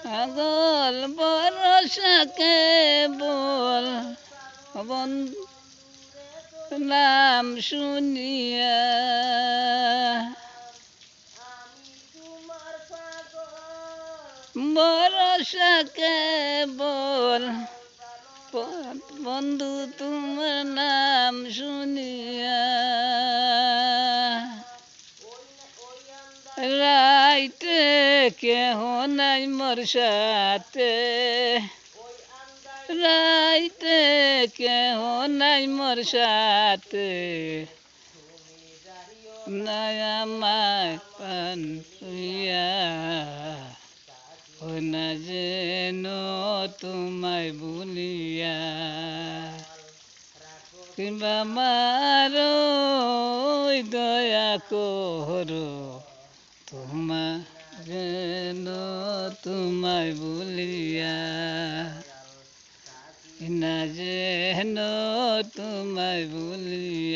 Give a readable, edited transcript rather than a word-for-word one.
পাগল বরষাকে বল নাম শুনিয়া বরষাকে বল বন্ধু তোমার নাম শুনিয়া রাইতে কেহ নাই মোর সাথে রাইতে কেহ নাই মোর সাথে নাই আমায় পান হইয়া না যেন তোমায় ভুলিয়া কিংবা মারো দয়া করো তোমার যেন তোমায় ভুলিয়া না যেন তোমায় ভুলিয়া